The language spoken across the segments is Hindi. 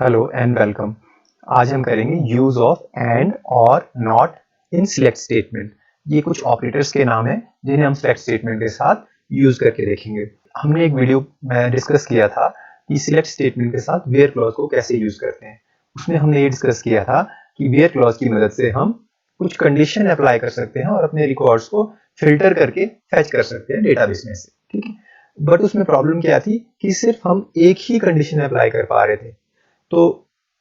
Hello and welcome. आज हम करेंगे यूज ऑफ एंड और नॉट इन सिलेक्ट स्टेटमेंट। ये कुछ ऑपरेटर्स के नाम हैं जिन्हें हम सिलेक्ट स्टेटमेंट के साथ यूज करके देखेंगे। हमने एक वीडियो में डिस्कस किया था कि सिलेक्ट स्टेटमेंट के साथ वेयर क्लॉज को कैसे यूज करते हैं। उसमें हमने ये डिस्कस किया था कि वेयर क्लॉज की मदद से हम कुछ कंडीशन अप्लाई कर सकते हैं और अपने रिकॉर्ड्स को फिल्टर करके फैच कर सकते हैं डेटाबेस में से। ठीक है, बट उसमें प्रॉब्लम क्या थी कि सिर्फ हम एक ही कंडीशन अप्लाई कर पा रहे थे। तो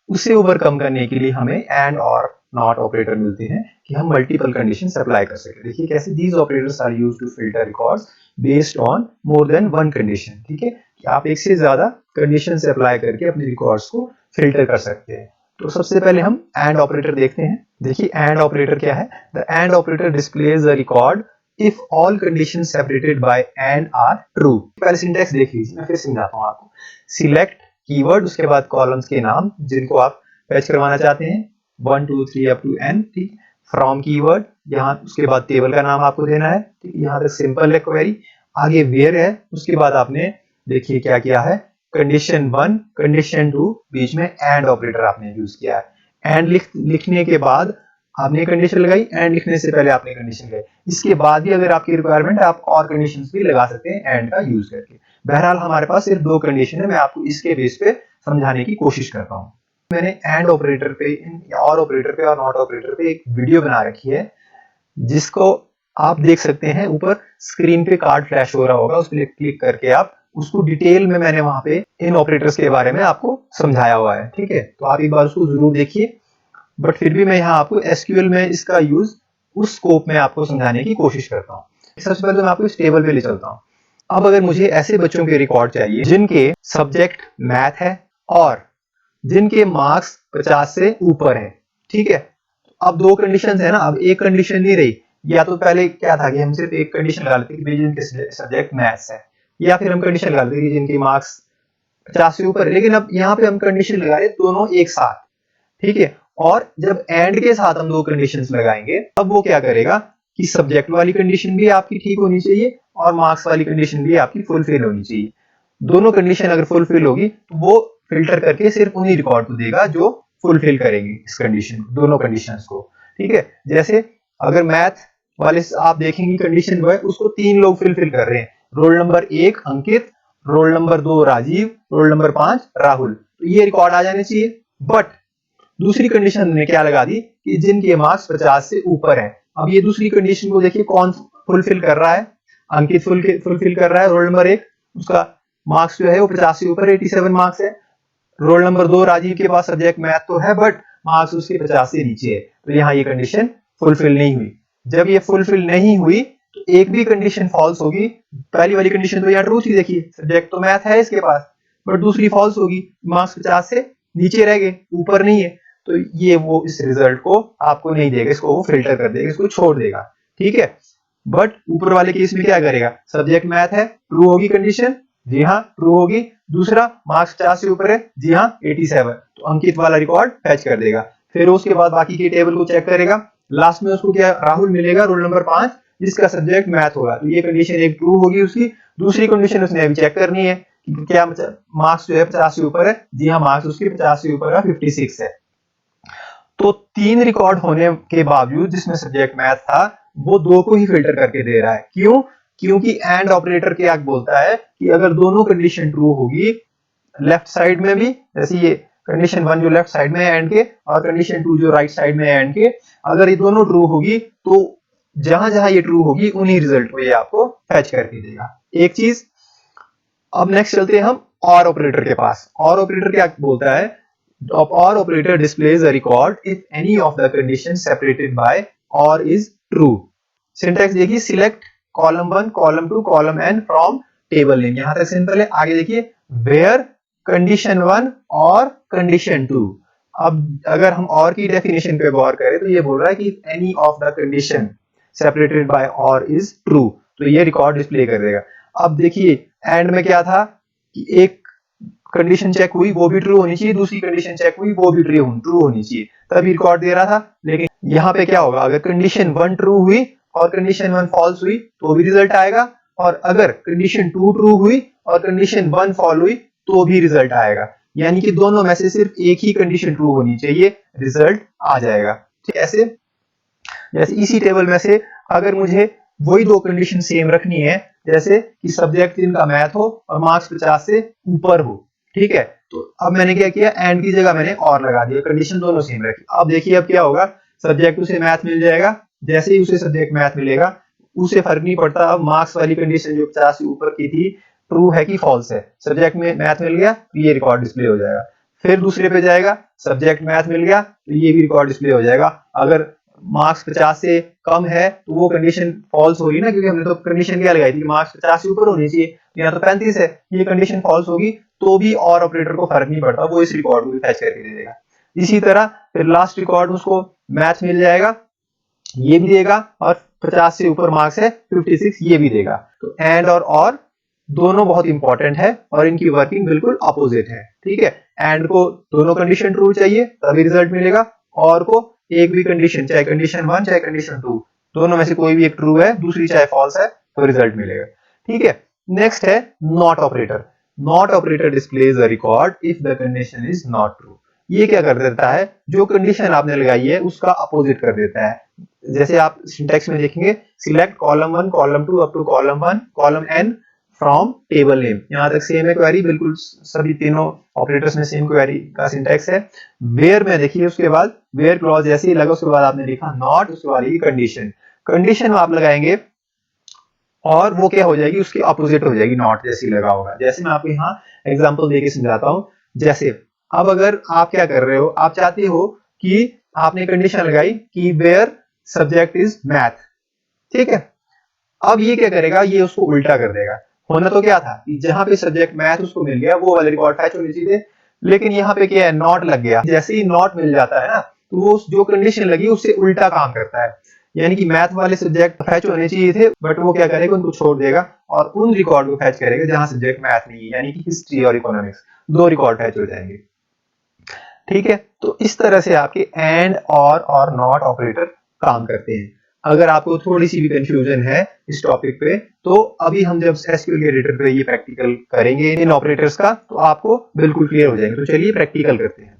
उसे ओवरकम करने के लिए हमें एंड और नॉट ऑपरेटर मिलते हैं कि हम मल्टीपल कंडीशंस अप्लाई कर सके। देखिए कैसे these operators are used to filter records based on more than one condition. ठीक है, कि आप एक से ज्यादा कंडीशन से अप्लाई करके अपने रिकॉर्ड्स को फिल्टर कर सकते हैं। तो सबसे पहले हम एंड ऑपरेटर देखते हैं। देखिए एंड ऑपरेटर क्या है। The and operator displays the record if all conditions separated by and are true. पहले सिंटैक्स देख लीजिए, मैं फिर समझाता हूं आपको। सिलेक्ट कीवर्ड, उसके बाद कॉलम्स के नाम जिनको आप फैच करवाना चाहते हैं 1 2 3 अप टू n। ठीक, फ्रॉम कीवर्ड, यहाँ उसके बाद टेबल का नाम आपको देना है। ठीक, यहाँ तक सिंपल है क्वेरी। आगे वेयर है, उसके बाद आपने देखिए क्या किया है, कंडीशन 1 कंडीशन 2 बीच में एंड ऑपरेटर आपने यूज किया है। एंड लिखने के बाद आपने कंडीशन लगाई, एंड लिखने से पहले आपने कंडीशन लगाई। इसके बाद भी अगर आपकी रिक्वायरमेंट है आप और कंडीशंस भी लगा सकते हैं एंड का यूज करके। बहरहाल हमारे पास सिर्फ दो कंडीशन है, मैं आपको इसके बेस पे समझाने की कोशिश करता हूँ। मैंने एंड ऑपरेटर पे, और ऑपरेटर पे और नॉट ऑपरेटर पे एक वीडियो बना रखी है जिसको आप देख सकते हैं। ऊपर स्क्रीन पे कार्ड फ्लैश हो रहा होगा, उस पर क्लिक करके आप उसको डिटेल में मैंने वहां पे इन ऑपरेटर्स के बारे में आपको समझाया हुआ है। ठीक है, तो आप एक बार उसको जरूर देखिए। बट फिर भी मैं यहाँ आपको एसक्यूएल में इसका यूज उस स्कोप में आपको समझाने की कोशिश करता हूँ। सबसे पहले तो मैं आपको इस टेबल पे ले चलता हूँ। अब अगर मुझे ऐसे बच्चों के रिकॉर्ड चाहिए जिनके सब्जेक्ट मैथ है और जिनके मार्क्स 50 से ऊपर है। ठीक है, अब दो कंडीशंस है ना, अब एक कंडीशन नहीं रही। या तो पहले क्या था कि हम सिर्फ एक कंडीशन लगा लेते कि जिनके सब्जेक्ट मैथ्स है, या फिर हम कंडीशन लगा लेते कि जिनके मार्क्स 50 से ऊपर है। लेकिन अब यहाँ पे हम कंडीशन लगा रहे दोनों एक साथ। ठीक है, और जब एंड के साथ हम दो कंडीशंस लगाएंगे अब वो क्या करेगा कि सब्जेक्ट वाली कंडीशन भी आपकी ठीक होनी चाहिए और मार्क्स वाली कंडीशन भी आपकी फुलफिल होनी चाहिए। दोनों कंडीशन अगर फुलफिल होगी तो वो फिल्टर करके सिर्फ उन्हीं रिकॉर्ड को देगा जो फुलफिल करेंगे इस कंडीशन, दोनों कंडीशंस को। ठीक है, जैसे अगर मैथ वाले आप देखेंगे कंडीशन वो है, उसको 3 लोग फुलफिल कर रहे हैं, roll number 1 Ankit, roll number 2 Rajiv, roll number 5 Rahul. तो ये रिकॉर्ड आ जाने चाहिए। बट दूसरी कंडीशन ने क्या लगा दी कि जिनके मार्क्स 50 से ऊपर है। अब ये दूसरी कंडीशन को देखिए कौन फुलफिल कर रहा है। अंकित फुलफिल कर रहा है, रोल नंबर 1, उसका मार्क्स जो है वो 50 से ऊपर 87 मार्क्स है। रोल नंबर 2 राजीव के पास सब्जेक्ट मैथ तो है बट मार्क्स उसके 50 से नीचे है। तो यहाँ ये कंडीशन फुलफिल नहीं हुई। जब ये फुलफिल नहीं हुई तो एक भी कंडीशन फॉल्स होगी। पहली वाली कंडीशन तो यहाँ ट्रू थी, देखिए सब्जेक्ट तो मैथ है इसके पास, बट दूसरी फॉल्स होगी, मार्क्स 50 से नीचे रह गए, ऊपर नहीं है। तो ये वो इस रिजल्ट को आपको नहीं देगा, इसको वो फिल्टर कर देगा, इसको छोड़ देगा। ठीक है, बट ऊपर वाले केस में क्या करेगा, सब्जेक्ट मैथ है, ट्रू होगी कंडीशन, जी हाँ ट्रू होगी। दूसरा मार्क्स 50 से ऊपर है, जी हाँ 87, तो अंकित वाला रिकॉर्ड फैच कर देगा। फिर उसके बाद बाकी के टेबल को चेक करेगा। लास्ट में उसको क्या राहुल मिलेगा, रोल नंबर 5, जिसका सब्जेक्ट मैथ होगा। तो ये कंडीशन एक ट्रू होगी उसकी। दूसरी कंडीशन उसने अभी चेक करनी है कि क्या मार्क्स जो है 50 से ऊपर है, जी हाँ मार्क्स उसके 50 से ऊपर है, 56 है। तो 3 रिकॉर्ड होने के बावजूद जिसमें सब्जेक्ट मैथ था वो 2 को ही फिल्टर करके दे रहा है। क्यों? क्योंकि एंड ऑपरेटर क्या बोलता है कि अगर दोनों कंडीशन ट्रू होगी लेफ्ट साइड में भी, जैसे ये कंडीशन 1 जो लेफ्ट साइड में है एंड के और कंडीशन 2 जो राइट साइड में है एंड के, अगर ये दोनों ट्रू होगी तो जहां जहां ये ट्रू होगी उन्हीं रिजल्ट को ये आपको फैच करके देगा। एक चीज। अब नेक्स्ट चलते हैं हम और ऑपरेटर के पास। और ऑपरेटर क्या बोलता है, or operator displays a record if any of the conditions separated by or is true। Syntax देखिए, select column 1 column 2 column n from table name, यहां तक सिंपल है। आगे देखिए वेयर कंडीशन 1 और कंडीशन 2। अब अगर हम और की डेफिनेशन पे गौर करें तो ये बोल रहा है कि any of the condition separated by और इज ट्रू, तो ये रिकॉर्ड डिस्प्ले कर देगा। अब देखिए एंड में क्या था कि एक कंडीशन चेक हुई वो भी ट्रू होनी चाहिए, दूसरी कंडीशन चेक हुई वो भी ट्रू होनी चाहिए, तभी रिकॉर्ड दे रहा था। लेकिन यहाँ पे क्या होगा, अगर कंडीशन 1 ट्रू हुई और कंडीशन 1 फॉल्स हुई तो भी रिजल्ट आएगा, और अगर कंडीशन 2 ट्रू हुई और कंडीशन 1 फॉल हुई तो भी रिजल्ट आएगा। यानी कि दोनों में से सिर्फ एक ही कंडीशन ट्रू होनी चाहिए, रिजल्ट आ जाएगा। ठीक है, ऐसे जैसे इसी टेबल में से अगर मुझे वही दो कंडीशन सेम रखनी है, जैसे कि सब्जेक्ट इनका मैथ हो और मार्क्स 50 से ऊपर हो, ठीक है, तो अब मैंने क्या किया, एंड की जगह मैंने और लगा दिया, कंडीशन दोनों सेम रखी। अब देखिए अब क्या होगा, सब्जेक्ट उसे मैथ मिल जाएगा, जैसे ही उसे सब्जेक्ट मैथ मिलेगा उसे फर्क नहीं पड़ता अब मार्क्स वाली कंडीशन जो 50 से ऊपर की थी ट्रू है कि फॉल्स है, सब्जेक्ट में मैथ मिल गया तो ये रिकॉर्ड डिस्प्ले हो जाएगा। फिर दूसरे पे जाएगा, सब्जेक्ट मैथ मिल गया तो ये भी रिकॉर्ड डिस्प्ले हो जाएगा। अगर मार्क्स 50 से कम है तो वो कंडीशन फॉल्स होगी ना, क्योंकि हमने तो कंडीशन क्या लगाई थी, मार्क्स 50 से ऊपर होनी चाहिए, यहाँ तो 35 है, ये कंडीशन फॉल्स होगी तो भी और ऑपरेटर को फर्क नहीं पड़ता, वो इस रिकॉर्ड को भी फैच करके दे देगा। इसी तरह फिर लास्ट रिकॉर्ड उसको मैथ मिल जाएगा, ये भी देगा, और 50 से ऊपर मार्क्स है 56 ये भी देगा। तो एंड और दोनों बहुत इंपॉर्टेंट है और इनकी वर्किंग बिल्कुल अपोजिट है। ठीक है, एंड को दोनों कंडीशन ट्रू चाहिए तभी रिजल्ट मिलेगा, और को एक भी कंडीशन, चाहे कंडीशन 1 चाहे कंडीशन 2, दोनों में से कोई भी एक ट्रू है, दूसरी चाहे फॉल्स है, तो रिजल्ट मिलेगा। ठीक है, नेक्स्ट है not operator. Not operator displays a record if the condition is not true. ये क्या कर देता है, जो कंडीशन आपने लगाई है उसका अपोजिट कर देता है। जैसे आप सिंटैक्स में देखेंगे, select column 1 column 2 up to column 1 column n from table name, यहां तक सेम है क्वेरी, बिल्कुल सभी तीनों ऑपरेटर्स में सेम क्वेरी का सिंटैक्स है। वेयर में देखिए, उसके बाद वेयर क्लॉज जैसे ही लगा उसके बाद आपने लिखा नॉट, उसके बाद ये कंडीशन, कंडीशन आप लगाएंगे और वो क्या हो जाएगी, उसकी अपोजिट हो जाएगी, नॉट जैसी लगा होगा। जैसे मैं आपको यहाँ एग्जांपल देके समझाता हूँ। जैसे अब अगर आप क्या कर रहे हो, आप चाहते हो कि आपने कंडीशन लगाई कि वेयर सब्जेक्ट इज मैथ, ठीक है, अब ये क्या करेगा, ये उसको उल्टा कर देगा। होना तो क्या था कि जहां पे सब्जेक्ट मैथ उसको मिल गया वो वाले रिकॉर्ड फैच होने चाहिए, लेकिन यहाँ पे क्या है, नॉट लग गया। जैसे ही नॉट मिल जाता है ना, तो वो जो कंडीशन लगी उससे उल्टा काम करता है, यानी कि मैथ वाले सब्जेक्ट फैच होने चाहिए थे, बट वो क्या करेगा, उनको छोड़ देगा और उन रिकॉर्ड को फैच करेगा जहां सब्जेक्ट मैथ नहीं है, यानी कि हिस्ट्री और इकोनॉमिक्स, दो रिकॉर्ड फैच हो जाएंगे। ठीक है, तो इस तरह से आपके एंड और नॉट ऑपरेटर काम करते हैं। अगर आपको थोड़ी सी भी कंफ्यूजन है इस टॉपिक पे, तो अभी हम जब एसक्यूएल एडिटर पे ये प्रैक्टिकल करेंगे इन ऑपरेटर्स का, तो आपको बिल्कुल क्लियर हो जाएंगे। तो चलिए प्रैक्टिकल करते हैं।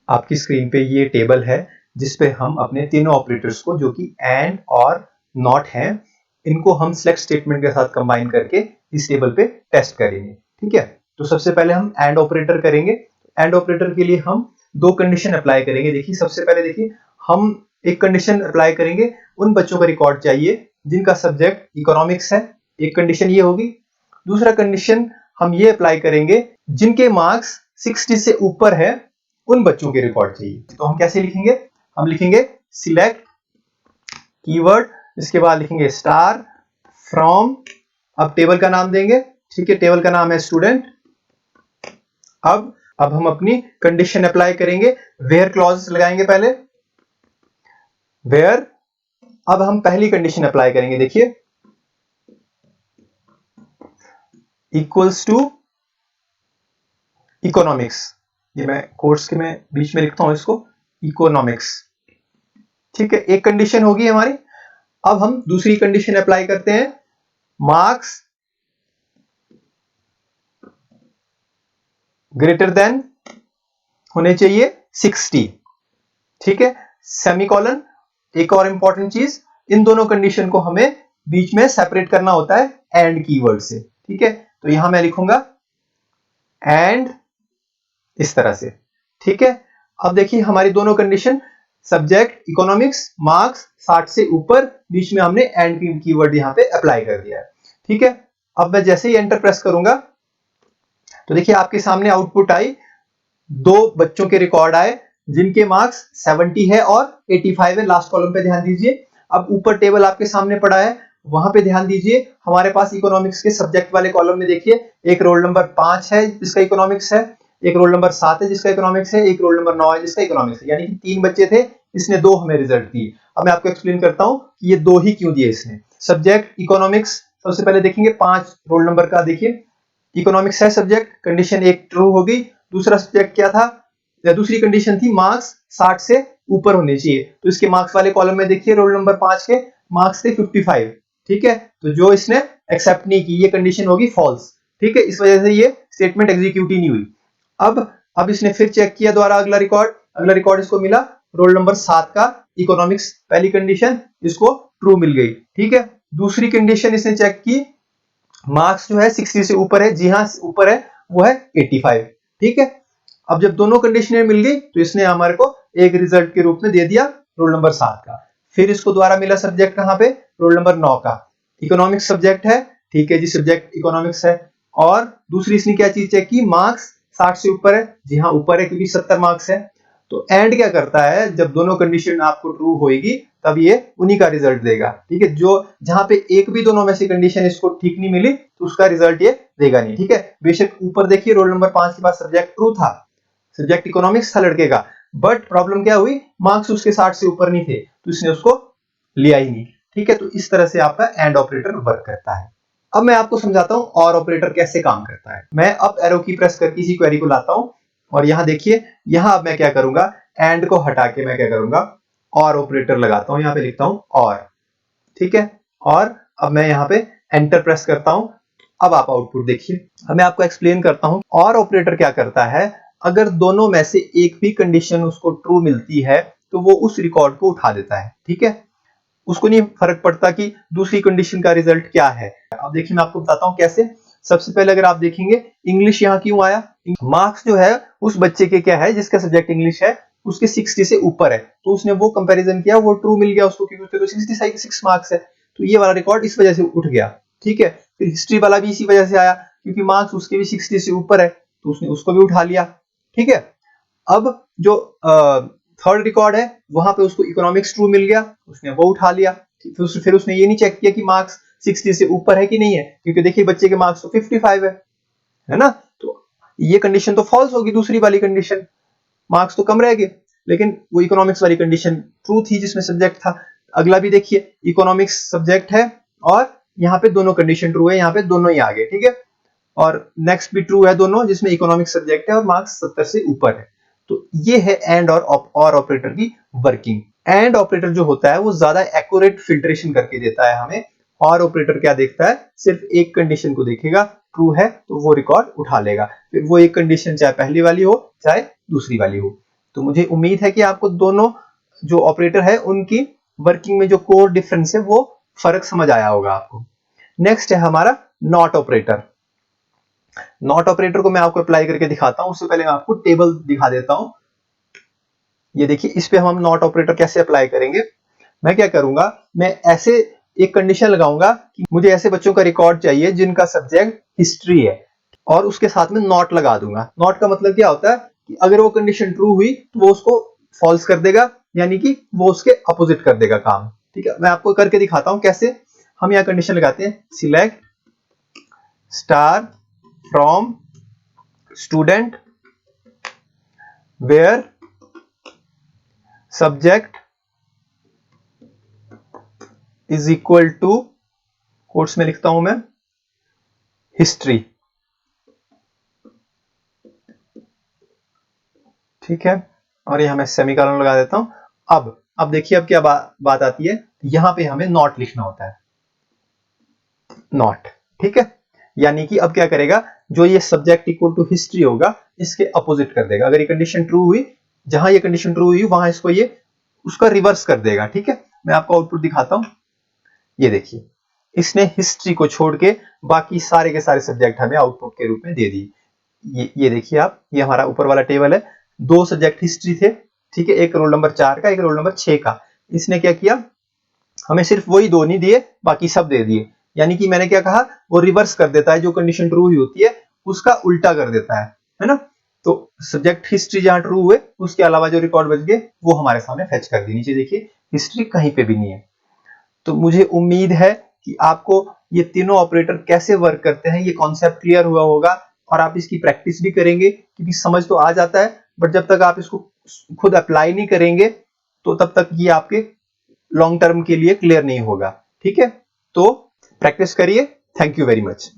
आपकी स्क्रीन पे ये टेबल है जिसपे हम अपने तीनों ऑपरेटर्स को, जो कि एंड और नॉट हैं, इनको हम सिलेक्ट स्टेटमेंट के साथ कंबाइन करके इस टेबल पे टेस्ट करेंगे। ठीक है, तो सबसे पहले हम एंड ऑपरेटर करेंगे। एंड ऑपरेटर के लिए हम दो कंडीशन अप्लाई करेंगे। देखिए सबसे पहले देखिए, हम एक कंडीशन अप्लाई करेंगे, उन बच्चों का रिकॉर्ड चाहिए जिनका सब्जेक्ट इकोनॉमिक्स है, एक कंडीशन ये होगी। दूसरा कंडीशन हम ये अप्लाई करेंगे, जिनके मार्क्स 60 से ऊपर है उन बच्चों के रिकॉर्ड चाहिए। तो हम कैसे लिखेंगे, हम लिखेंगे सिलेक्ट कीवर्ड, इसके बाद लिखेंगे स्टार फ्रॉम, अब टेबल का नाम देंगे, ठीक है, टेबल का नाम है स्टूडेंट। अब हम अपनी कंडीशन अप्लाई करेंगे, वेयर क्लॉज लगाएंगे पहले, वेयर, अब हम पहली कंडीशन अप्लाई करेंगे, देखिए इक्वल्स टू इकोनॉमिक्स, ये मैं कोर्स के में बीच में लिखता हूं इसको, इकोनॉमिक्स। ठीक है, एक कंडीशन होगी हमारी। अब हम दूसरी कंडीशन अप्लाई करते हैं, मार्क्स ग्रेटर देन होने चाहिए 60। ठीक है, सेमीकोलन। एक और इंपॉर्टेंट चीज, इन दोनों कंडीशन को हमें बीच में सेपरेट करना होता है एंड कीवर्ड से। ठीक है, तो यहां मैं लिखूंगा एंड इस तरह से। ठीक है, अब देखिए हमारी दोनों कंडीशन, सब्जेक्ट इकोनॉमिक्स, मार्क्स 60 से ऊपर, बीच में हमने एंड कीवर्ड यहां पे अप्लाई कर दिया है। ठीक है, अब मैं जैसे ही एंटर प्रेस करूंगा तो देखिए आपके सामने आउटपुट आई, दो बच्चों के रिकॉर्ड आए जिनके मार्क्स 70 है और 85 है, लास्ट कॉलम पे ध्यान दीजिए। अब ऊपर टेबल आपके सामने पड़ा है, वहां पे ध्यान दीजिए, हमारे पास इकोनॉमिक्स के सब्जेक्ट वाले कॉलम में देखिए, एक रोल नंबर 5 है जिसका इकोनॉमिक्स है, एक रोल नंबर 7 है जिसका इकोनॉमिक्स है, एक रोल नंबर 9 है जिसका इकोनॉमिक्स है, यानी कि 3 बच्चे थे, इसने 2 हमें रिजल्ट दिए। अब मैं आपको एक्सप्लेन करता हूं कि ये 2 ही क्यों दिए इसने। सब्जेक्ट इकोनॉमिक्स, सबसे पहले देखेंगे 5 रोल नंबर का, देखिए इकोनॉमिक्स है सब्जेक्ट, कंडीशन एक ट्रू होगी। दूसरा सब्जेक्ट क्या था, दूसरी कंडीशन थी मार्क्स 60 से ऊपर होने चाहिए, तो इसके मार्क्स वाले कॉलम में देखिए रोल नंबर 5 के मार्क्स थे 55। ठीक है, तो जो इसने एक्सेप्ट नहीं की, ये कंडीशन होगी फॉल्स। ठीक है, इस वजह से ये स्टेटमेंट एग्जीक्यूट ही नहीं हुई। अब अब इसने फिर चेक किया दोबारा अगला रिकॉर्ड इसको मिला रोल नंबर 7 का इकोनॉमिक्स, पहली कंडीशन इसको ट्रू मिल गई, ठीक है। दूसरी कंडीशन इसने चेक की, मार्क्स जो है 60 से ऊपर है, जी हाँ ऊपर है, वो है 85, ठीक है। अब जब दोनों कंडीशनें मिल गई तो इसने हमारे को एक रिजल्ट के रूप में दे दिया रोल नंबर 7 का। फिर इसको दोबारा मिला सब्जेक्ट कहां पे, रोल नंबर 9 का, इकोनॉमिक्स सब्जेक्ट है, ठीक है जी, सब्जेक्ट इकोनॉमिक्स है। और दूसरी इसने क्या चीज चेक की, मार्क्स 60 से ऊपर है, जी हाँ ऊपर है क्योंकि 70 मार्क्स है। तो एंड क्या करता है, जब दोनों कंडीशन आपको ट्रू होगी तब ये उन्हीं का रिजल्ट देगा, ठीक है। जो जहां पे एक भी दोनों में से कंडीशन इसको ठीक नहीं मिली तो उसका रिजल्ट ये देगा नहीं, ठीक है। बेशक ऊपर देखिए रोल नंबर 5 के पास सब्जेक्ट ट्रू था, सब्जेक्ट इकोनॉमिक्स था लड़के का, बट प्रॉब्लम क्या हुई, मार्क्स उसके 60 से ऊपर नहीं थे तो इसने उसको लिया ही नहीं, ठीक है। तो इस तरह से आपका एंड ऑपरेटर वर्क करता है। अब मैं आपको समझाता हूं और ऑपरेटर कैसे काम करता है। मैं अप एरो की प्रेस करके इसी क्वेरी को लाता हूं और यहां देखिए, यहां अब मैं क्या करूंगा, एंड को हटा के मैं क्या करूंगा, और ऑपरेटर लगाता हूं, यहां पे लिखता हूं और, ठीक है। और अब मैं यहां पे एंटर प्रेस करता हूं। अब आप आउटपुट देखिए। अब मैं आपको एक्सप्लेन करता हूं और ऑपरेटर क्या करता है, अगर दोनों में से एक भी कंडीशन उसको ट्रू मिलती है तो वो उस रिकॉर्ड को उठा देता है, ठीक है। उसको नहीं फर्क पड़ता कि दूसरी कंडीशन का रिजल्ट क्या है। अब देखिए मैं आपको बताता हूं कैसे। सबसे पहले अगर आप देखेंगे इंग्लिश यहां क्यों आया, मार्क्स जो है उस बच्चे के क्या है जिसका सब्जेक्ट इंग्लिश है उसके 60 से ऊपर है, तो उसने वो कंपैरिजन किया, वो ट्रू मिल गया उसको क्योंकि उसके तो 66 मार्क्स है, तो ये वाला रिकॉर्ड इस वजह से उठ गया, ठीक है। फिर हिस्ट्री वाला भी इसी वजह से आया क्योंकि मार्क्स उसके भी 60 से ऊपर है तो उसने उसको भी उठा लिया, ठीक है। अब जो थर्ड रिकॉर्ड है वहां पे उसको इकोनॉमिक्स ट्रू मिल गया, उसने वो उठा लिया। फिर उसने ये नहीं चेक किया कि मार्क्स 60 से ऊपर है कि नहीं है, क्योंकि देखिए बच्चे के मार्क्स तो 55 है ना, तो ये कंडीशन तो फॉल्स होगी, दूसरी वाली कंडीशन, मार्क्स तो कम रह गए, लेकिन वो इकोनॉमिक्स वाली कंडीशन ट्रू थी जिसमें सब्जेक्ट था। अगला भी देखिए, इकोनॉमिक्स सब्जेक्ट है और यहाँ पे दोनों कंडीशन ट्रू है, यहाँ पे दोनों ही आ गए, ठीक है। और नेक्स्ट भी ट्रू है दोनों, जिसमें इकोनॉमिक्स सब्जेक्ट है और मार्क्स 70 से ऊपर है। तो ये है एंड और ऑपरेटर की वर्किंग। एंड ऑपरेटर जो होता है वो ज्यादा एक्यूरेट फिल्ट्रेशन करके देता है हमें, और ऑपरेटर क्या देखता है, सिर्फ एक कंडीशन को देखेगा, ट्रू है तो वो रिकॉर्ड उठा लेगा, फिर वो एक कंडीशन चाहे पहली वाली हो चाहे दूसरी वाली हो। तो मुझे उम्मीद है कि आपको दोनों जो ऑपरेटर है उनकी वर्किंग में जो कोर डिफरेंस है वो फर्क समझ आया होगा आपको। नेक्स्ट है हमारा नॉट ऑपरेटर। नॉट ऑपरेटर को मैं आपको अप्लाई करके दिखाता हूं, उससे पहले मैं आपको टेबल दिखा देता हूं। ये देखिए, इस पे हम नॉट ऑपरेटर कैसे अप्लाई करेंगे। मैं क्या करूंगा, मैं ऐसे एक कंडीशन लगाऊंगा कि मुझे ऐसे बच्चों का रिकॉर्ड चाहिए जिनका सब्जेक्ट हिस्ट्री है, और उसके साथ में नॉट लगा दूंगा। नॉट का मतलब क्या होता है कि अगर वो कंडीशन ट्रू हुई तो वो उसको फॉल्स कर देगा, यानी कि वो उसके अपोजिट कर देगा काम, ठीक है। मैं आपको करके दिखाता हूं कैसे। हम यहाँ कंडीशन लगाते हैं, select star from student where subject is equal to, quotes में लिखता हूं मैं, हिस्ट्री, ठीक है। और यहां मैं सेमीकोलन लगा देता हूं। अब देखिए, अब क्या बात आती है, यहां पे हमें नॉट लिखना होता है, नॉट, ठीक है। यानी कि अब क्या करेगा, जो ये सब्जेक्ट इक्वल टू हिस्ट्री होगा इसके अपोजिट कर देगा। अगर ये कंडीशन ट्रू हुई, जहां ये कंडीशन ट्रू हुई वहां इसको ये उसका रिवर्स कर देगा, ठीक है। मैं आपको आउटपुट दिखाता हूं। ये देखिए, इसने हिस्ट्री को छोड़ के बाकी सारे के सारे सब्जेक्ट हमें आउटपुट के रूप में दे दी। ये देखिए आप, ये हमारा ऊपर वाला टेबल है, दो सब्जेक्ट हिस्ट्री थे, ठीक है, एक रोल नंबर 4 का, एक रोल नंबर 6 का। इसने क्या किया, हमें सिर्फ वही दो नहीं दिए, बाकी सब दे दिए। यानी कि मैंने क्या कहा, वो रिवर्स कर देता है, जो कंडीशन ट्रू हुई होती है उसका उल्टा कर देता है ना। तो सब्जेक्ट हिस्ट्री जहां ट्रू हुए, उसके अलावा जो रिकॉर्ड बच गए वो हमारे सामने फेच कर दी। नीचे देखिए, हिस्ट्री कहीं पे भी नहीं है। तो मुझे उम्मीद है कि आपको ये तीनों ऑपरेटर कैसे वर्क करते हैं ये कॉन्सेप्ट क्लियर हुआ होगा, और आप इसकी प्रैक्टिस भी करेंगे, क्योंकि समझ तो आ जाता है, बट जब तक आप इसको खुद अप्लाई नहीं करेंगे तो तब तक ये आपके लॉन्ग टर्म के लिए क्लियर नहीं होगा, ठीक है। तो प्रैक्टिस करिए। Thank you very much.